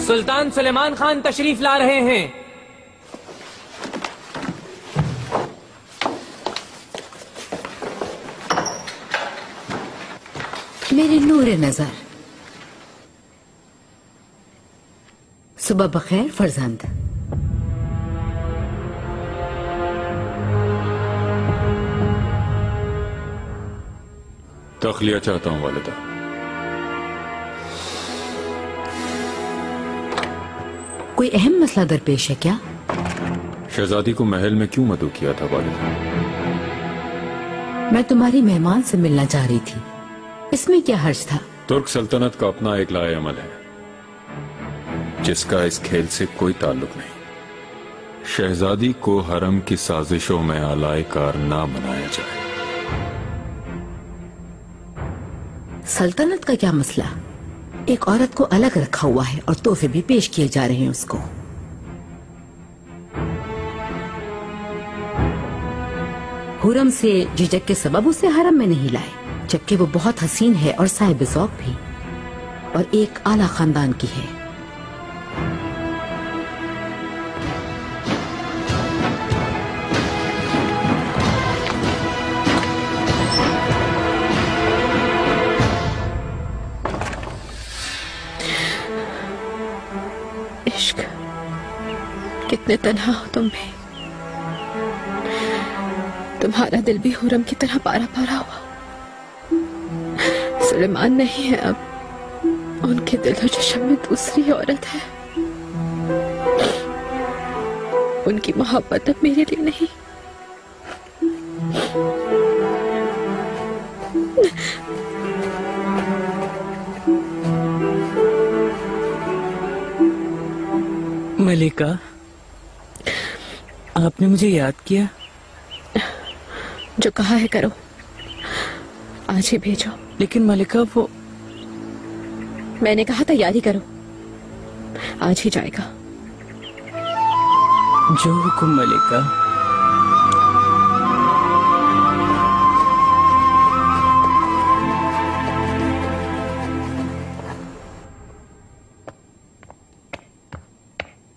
सुल्तान सुलेमान खान तशरीफ ला रहे हैं। मेरे नूर नजर, सुबह बखैर फरजंद। तखलिया चाहता हूँ वालिदा। कोई अहम मसला दरपेश है क्या? शहजादी को महल में क्यों मदऊ किया था वालिदा? मैं तुम्हारी मेहमान से मिलना चाह रही थी, इसमें क्या हर्ज था? तुर्क सल्तनत का अपना एक लाए अमल है जिसका इस खेल से कोई ताल्लुक नहीं। शहजादी को हरम की साजिशों में आलाए कार ना बनाया जाए। सल्तनत का क्या मसला? एक औरत को अलग रखा हुआ है और तोहफे भी पेश किए जा रहे हैं उसको। हुरम से झिझक के सबब उसे हरम में नहीं लाए, जबकि वो बहुत हसीन है और साहिब ज़ौक़ भी, और एक आला खानदान की है। इश्क, कितने तन्हा हो तुम भी। तुम्हारा दिल भी हुरम की तरह पारा पारा हुआ। सुलेमान नहीं है अब, उनके दिलो जिस्म में दूसरी औरत है। उनकी मोहब्बत अब मेरे लिए नहीं। मलिका, आपने मुझे याद किया? जो कहा है करो, आज ही भेजो। लेकिन मलिका, वो मैंने कहा तैयारी करो, आज ही जाएगा। जो हुक्म मलिका।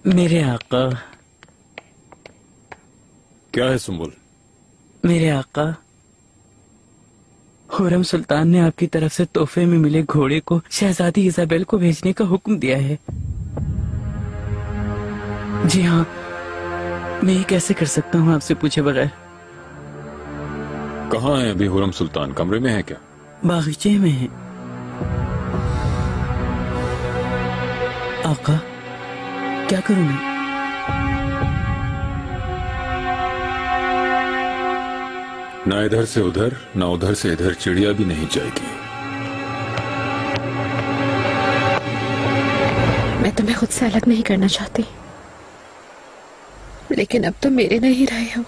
मेरे आका। क्या है सुंबुल? मेरे आका, खुर्रम सुल्तान ने आपकी तरफ से तोहफे में मिले घोड़े को शहजादी इजाबेल को भेजने का हुक्म दिया है। जी हाँ, मैं ये कैसे कर सकता हूँ आपसे पूछे बगैर? कहाँ है अभी खुर्रम सुल्तान? कमरे में है क्या? बागीचे में है। आका, क्या करूं मैं? ना इधर से उधर, ना उधर से इधर चिड़िया भी नहीं जाएगी। मैं तुम्हें खुद से अलग नहीं करना चाहती, लेकिन अब तो मेरे नहीं रहे हो।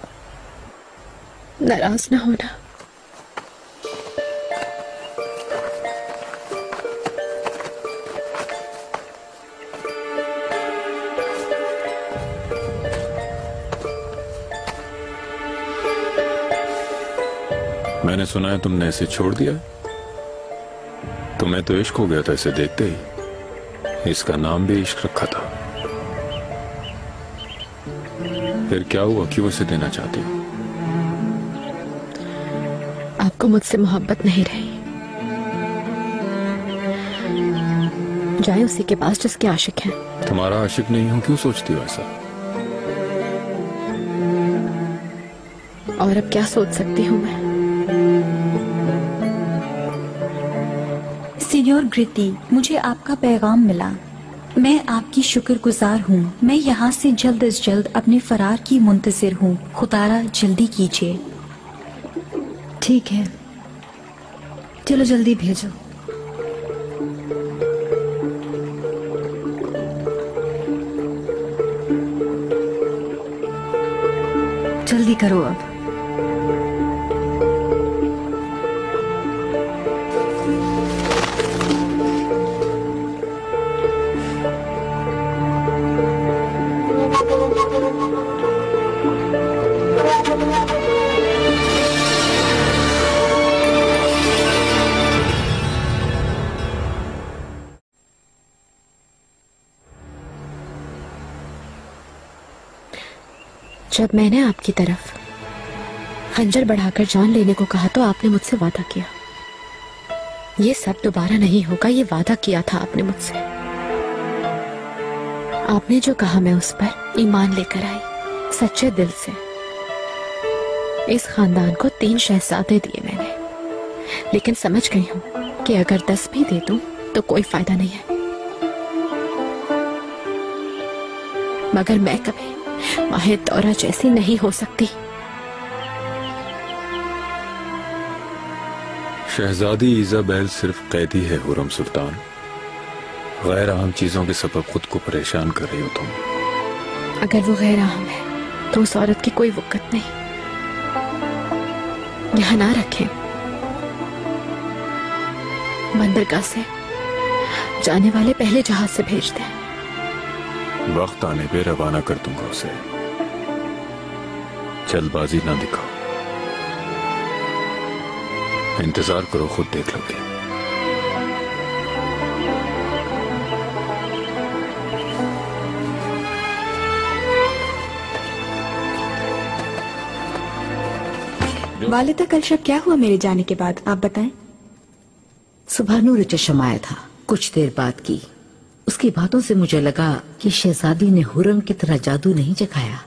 नाराज ना होना। मैंने सुना है तुमने इसे छोड़ दिया। तुम्हें तो इश्क हो गया था इसे देखते ही। इसका नाम भी इश्क रखा था। फिर क्या हुआ? क्यों इसे देना चाहती हो? आपको मुझसे मोहब्बत नहीं रही। जाए उसी के पास जिसके आशिक हैं। तुम्हारा आशिक नहीं हूं, क्यों सोचती हो ऐसा? और अब क्या सोच सकती हूँ मैं? सीनियोर ग्रिती, मुझे आपका पैगाम मिला। मैं आपकी शुक्रगुजार हूँ। मैं यहाँ से जल्द अज जल्द अपने फरार की मुंतजिर हूँ। खुदारा जल्दी कीजिए। ठीक है, चलो जल्दी भेजो। जल्दी करो अब। जब मैंने आपकी तरफ खंजर बढ़ाकर जान लेने को कहा तो आपने मुझसे वादा किया, ये सब दोबारा नहीं होगा, ये वादा किया था आपने मुझसे। आपने जो कहा मैं उस पर ईमान लेकर आई, सच्चे दिल से। इस खानदान को 3 शहजादे दिए मैंने, लेकिन समझ गई हूं कि अगर 10 भी दे दूं तो कोई फायदा नहीं है। मगर मैं कभी माहे दौरा जैसी नहीं हो सकती। शहजादी इजाबेल सिर्फ कैदी है हुरम सुल्तान। गैर अहम चीजों के सबब खुद को परेशान कर रही हो तुम। अगर वो गैर अहम है तो उस औरत की कोई वक़्त नहीं। यहाँ ना रखें, बंदरगाह से जाने वाले पहले जहाज से भेज दें। वक्त आने पे रवाना कर दूंगा उसे। जल्दबाजी ना दिखाओ, इंतजार करो, खुद देख लोगे। वालिदा, कल शब क्या हुआ मेरे जाने के बाद, आप बताएं। सुबह नूर चश्म आया था, कुछ देर बाद की। उसकी बातों से मुझे लगा कि शहजादी ने हुरम की तरह जादू नहीं जगाया,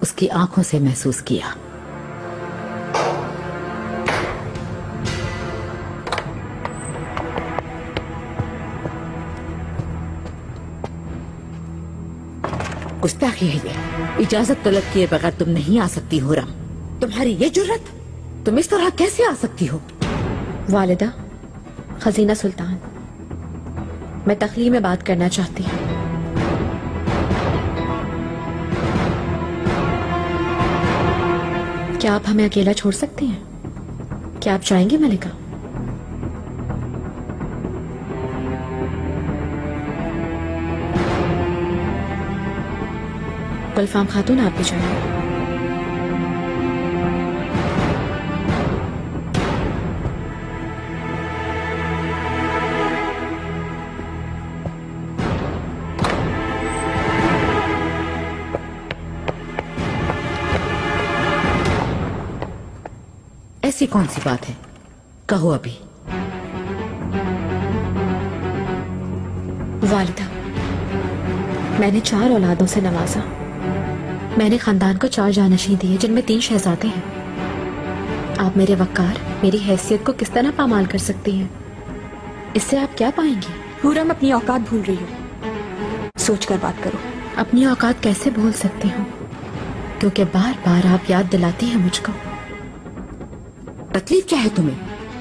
उसकी आंखों से महसूस किया। गुस्ताखी है ये, इजाजत तलब किए बगैर तुम नहीं आ सकती हुरम। तुम्हारी ये जुर्रत, तुम इस तरह कैसे आ सकती हो? वालिदा, खजीना सुल्तान, मैं तखली में बात करना चाहती हूँ। क्या आप हमें अकेला छोड़ सकती हैं? क्या आप चाहेंगी मलिका? गुलफाम खातून, आप भी जाइए। ऐसी कौन सी बात है, कहो अभी। वालिदा, मैंने 4 औलादों से नवाजा। मैंने खानदान को 4 जानशीं दिए, जिनमें 3 शहजादे हैं। आप मेरे वकार, मेरी हैसियत को किस तरह पामाल कर सकती हैं? इससे आप क्या पाएंगी? हुरम, अपनी औकात भूल रही हो, सोच कर बात करो। अपनी औकात कैसे भूल सकती हूँ, क्योंकि बार बार आप याद दिलाती हैं मुझको। तकलीफ क्या है तुम्हें?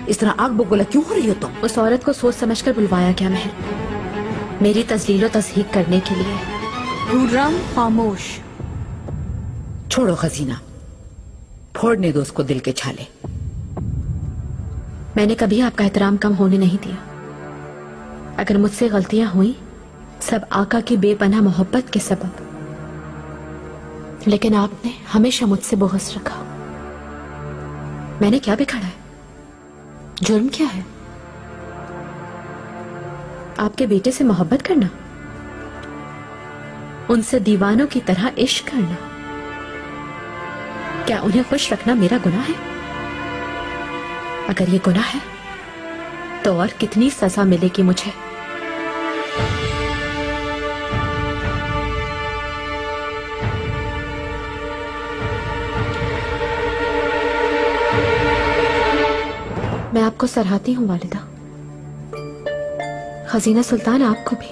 इस तरह आग बगोला क्यों हो रही हो तुम? उस औरत को सोच समझकर बुलवाया क्या महल, मेरी तजलीलो तस्हीक करने के लिए। हुर्रम, खामोश। छोड़ो खजीना, फोड़ने दो उसको दिल के छाले। मैंने कभी आपका एहतराम कम होने नहीं दिया। अगर मुझसे गलतियां हुई, सब आका की बेपनाह मोहब्बत के सबब, लेकिन आपने हमेशा मुझसे बोहस रखा। मैंने क्या बिगाड़ा है? जुर्म क्या है? आपके बेटे से मोहब्बत करना, उनसे दीवानों की तरह इश्क करना, क्या उन्हें खुश रखना मेरा गुनाह है? अगर ये गुनाह है तो और कितनी सजा मिलेगी मुझे? मैं आपको सराहती हूँ वालिदा, खजीना सुल्तान आपको भी,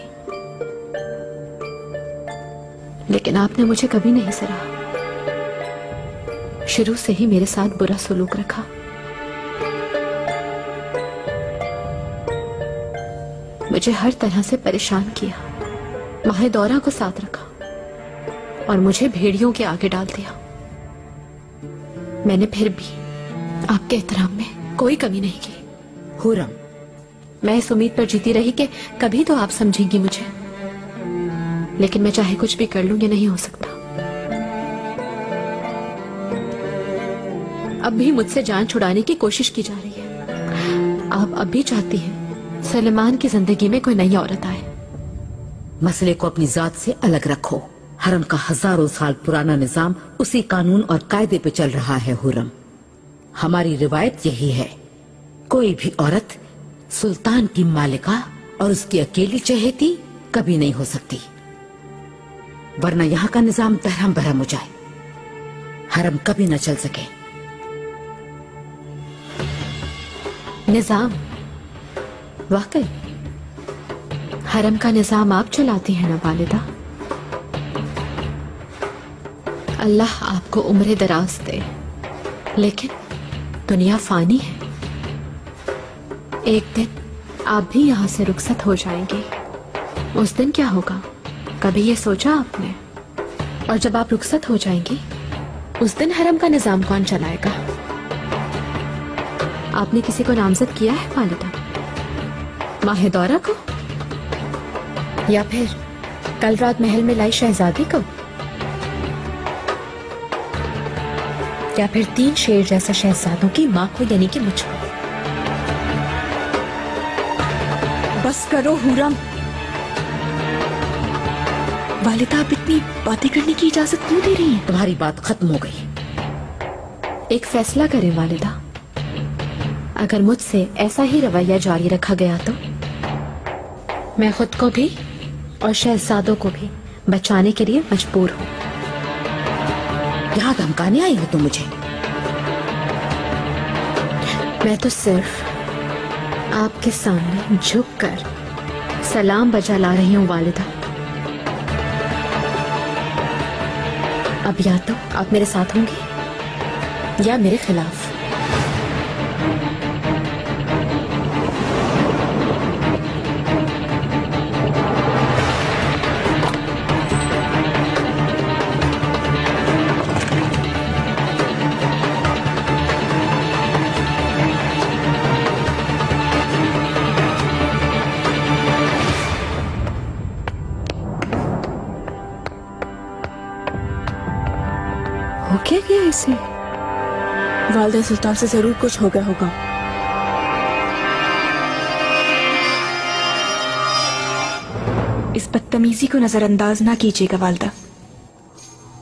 लेकिन आपने मुझे कभी नहीं सराहा। शुरू से ही मेरे साथ बुरा सलूक रखा। मुझे हर तरह से परेशान किया, माहे दौरा को साथ रखा और मुझे भेड़ियों के आगे डाल दिया। मैंने फिर भी आपके एहतराम में कोई कमी नहीं की। हुरम, मैं इस उम्मीद पर जीती रही कि कभी तो आप समझेंगी मुझे, लेकिन मैं चाहे कुछ भी कर लूं, ये नहीं हो सकता। अब भी मुझसे जान छुड़ाने की कोशिश की जा रही है। आप अब भी चाहती हैं सलेमान की जिंदगी में कोई नई औरत आए। मसले को अपनी जात से अलग रखो, हरम का हजारों साल पुराना निजाम उसी कानून और कायदे पे चल रहा है हुर्रम। हमारी रिवायत यही है, कोई भी औरत सुल्तान की मालिका और उसकी अकेली चहेती कभी नहीं हो सकती, वरना यहाँ का निजाम दहरम बहरम हो जाए, हरम कभी न चल सके। निजाम? वाकई हरम का निजाम आप चलाती हैं ना वालिदा? अल्लाह आपको उम्र दराज दे, लेकिन दुनिया फानी है। एक दिन आप भी यहाँ से रुखसत हो जाएंगी। उस दिन क्या होगा, कभी ये सोचा आपने? और जब आप रुखसत हो जाएंगी, उस दिन हरम का निजाम कौन चलाएगा? आपने किसी को नामजद किया है वालिदा? माहिदौरा को, या फिर कल रात महल में लाई शहजादी को, या फिर 3 शेर जैसे शहजादों की माँ को, यानी कि मुझको? बस करो हुर्रम। वालिदा, आप इतनी बातें करने की इजाजत क्यों दे रही हैं? तुम्हारी बात खत्म हो गई। एक फैसला करें वालिदा, अगर मुझसे ऐसा ही रवैया जारी रखा गया तो मैं खुद को भी और शहजादों को भी बचाने के लिए मजबूर हूँ। यहाँ धमकाने आई हो तुम मुझे? मैं तो सिर्फ आपके सामने झुककर सलाम बजा ला रही हूँ वालिदा। अब या तो आप मेरे साथ होंगी या मेरे खिलाफ। हो क्या गया इसे? वालिदा सुल्तान से जरूर कुछ हो गया होगा। इस बदतमीजी को नजरअंदाज ना कीजिएगा वालिदा।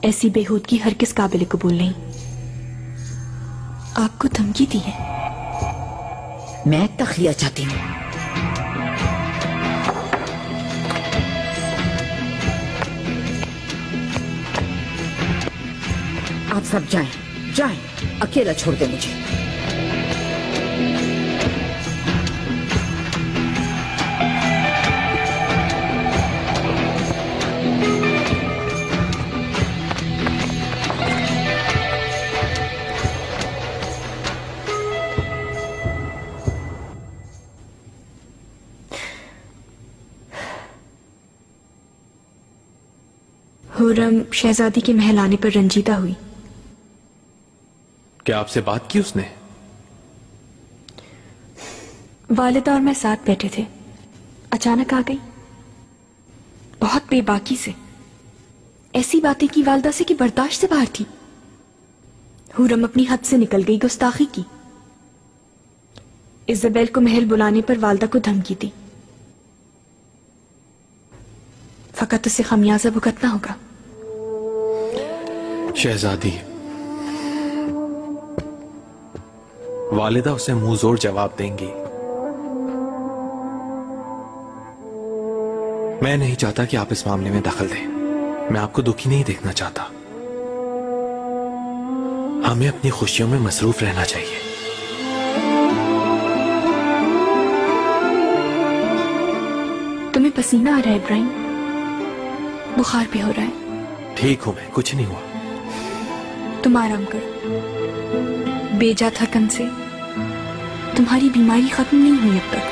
ऐसी बेहूदगी हर किस काबिल कबूल नहीं। आपको धमकी दी है? मैं तखलिया चाहती हूँ। आप सब जाएं, जाएं, अकेला छोड़ दे मुझे। हुर्रम शहजादी के महल आने पर रंजीदा हुई। क्या आपसे बात की उसने? वालिदा और मैं साथ बैठे थे, अचानक आ गई, बहुत बेबाकी से। ऐसी बातें की वालिदा से कि बर्दाश्त से बाहर थी। हुर्रम अपनी हद से निकल गई, गुस्ताखी की। इज़ाबेल को महल बुलाने पर वालिदा को धमकी दी। फकत उसे खमियाजा भुगतना होगा। शहजादी, वालिदा उसे मुंह जोर जवाब देंगी। मैं नहीं चाहता कि आप इस मामले में दखल दें। मैं आपको दुखी नहीं देखना चाहता। हमें अपनी खुशियों में मसरूफ रहना चाहिए। तुम्हें पसीना आ रहा है इब्राहिम? बुखार भी हो रहा है? ठीक हूं मैं, कुछ नहीं हुआ। तुम आराम करो। बेजा थकन से तुम्हारी बीमारी खत्म नहीं हुई अब तक।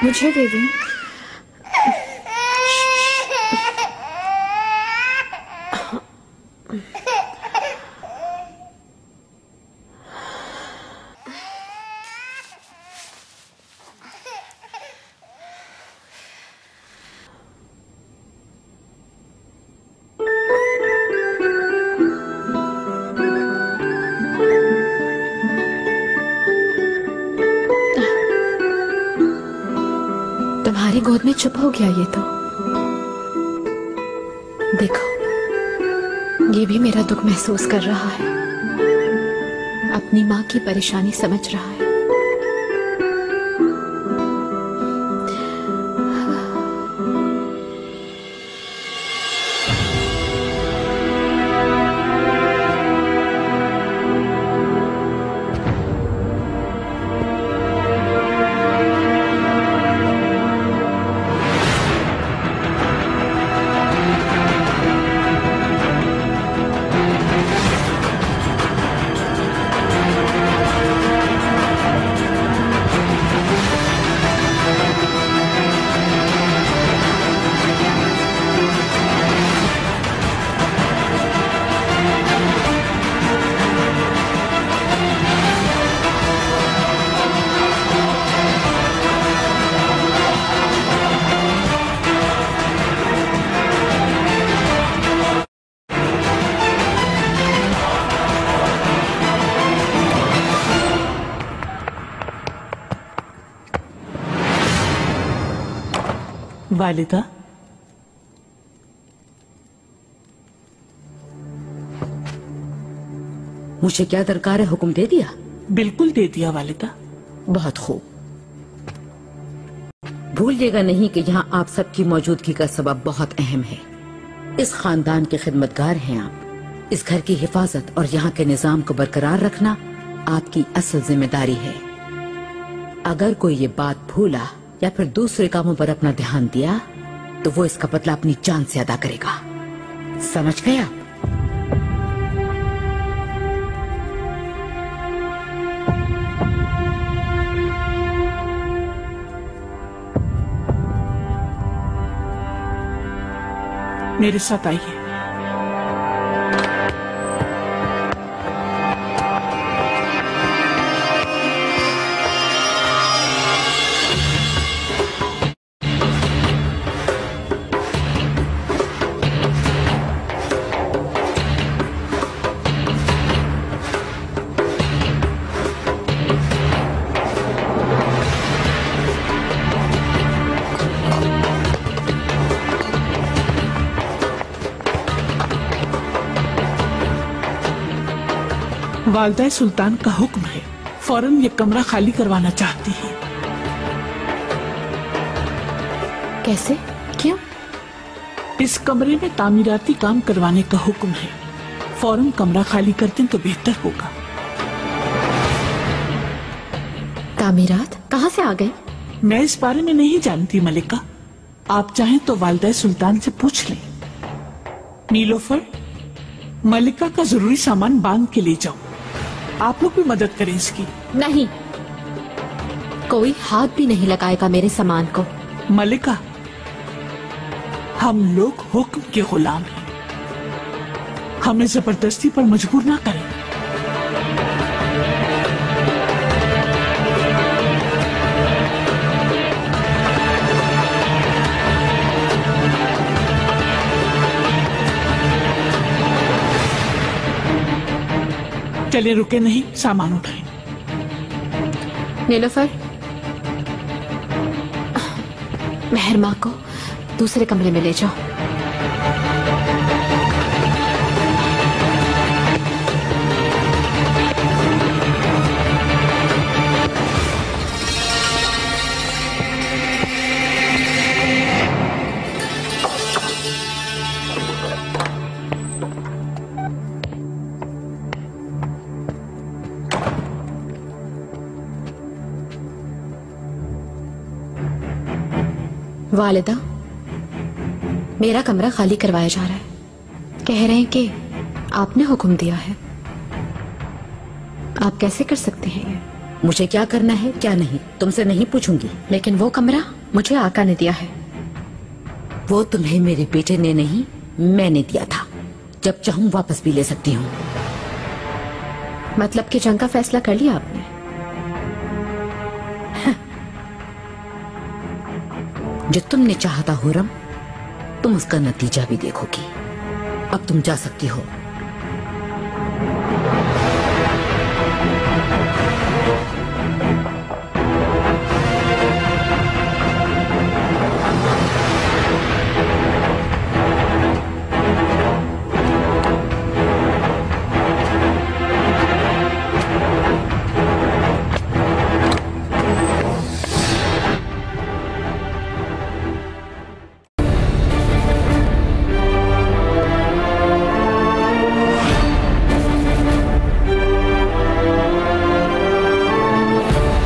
मुझे दे दें। तुम्हारी गोद में चुप हो गया ये तो। देखो, ये भी मेरा दुख महसूस कर रहा है, अपनी माँ की परेशानी समझ रहा है। वालिदा, मुझे क्या दरकार है? हुक्म दे दिया? बिल्कुल दे दिया वालिदा। बहुत खूब। भूलिएगा नहीं कि यहाँ आप सबकी मौजूदगी का सबब बहुत अहम है। इस खानदान के खिदमतगार हैं आप। इस घर की हिफाजत और यहाँ के निजाम को बरकरार रखना आपकी असल जिम्मेदारी है। अगर कोई ये बात भूला या फिर दूसरे कामों पर अपना ध्यान दिया तो वो इसका बदला अपनी जान से अदा करेगा। समझ गए आप? मेरे साथ आइए। वालदा सुल्तान का हुक्म है, फौरन ये कमरा खाली करवाना चाहती है। कैसे? क्यों? इस कमरे में तामीराती काम करवाने का हुक्म है, फौरन कमरा खाली कर दें तो बेहतर होगा। तामीरात कहाँ से आ गए? मैं इस बारे में नहीं जानती मलिका, आप चाहें तो वालदा सुल्तान से पूछ लें। नीलोफर, मलिका का जरूरी सामान बांध के ले जाओ। आप लोग भी मदद करें इसकी। नहीं, कोई हाथ भी नहीं लगाएगा मेरे सामान को। मलिका, हम लोग हुक्म के गुलाम हैं, हमें जबरदस्ती पर मजबूर ना करें। चले, रुके नहीं, सामान उठाएं। नीलोफर, मेहर माँ को दूसरे कमरे में ले जाओ। वालिदा, मेरा कमरा खाली करवाया जा रहा है। कह रहे हैं कि आपने हुक्म दिया है। आप कैसे कर सकते हैं ये? मुझे क्या करना है क्या नहीं तुमसे नहीं पूछूंगी। लेकिन वो कमरा मुझे आका ने दिया है। वो तुम्हें मेरे बेटे ने नहीं, मैंने दिया था। जब चाहूं वापस भी ले सकती हूँ। मतलब कि जंग का फैसला कर लिया आपने? जो तुमने चाहा था हुरम, तुम उसका नतीजा भी देखोगी। अब तुम जा सकती हो।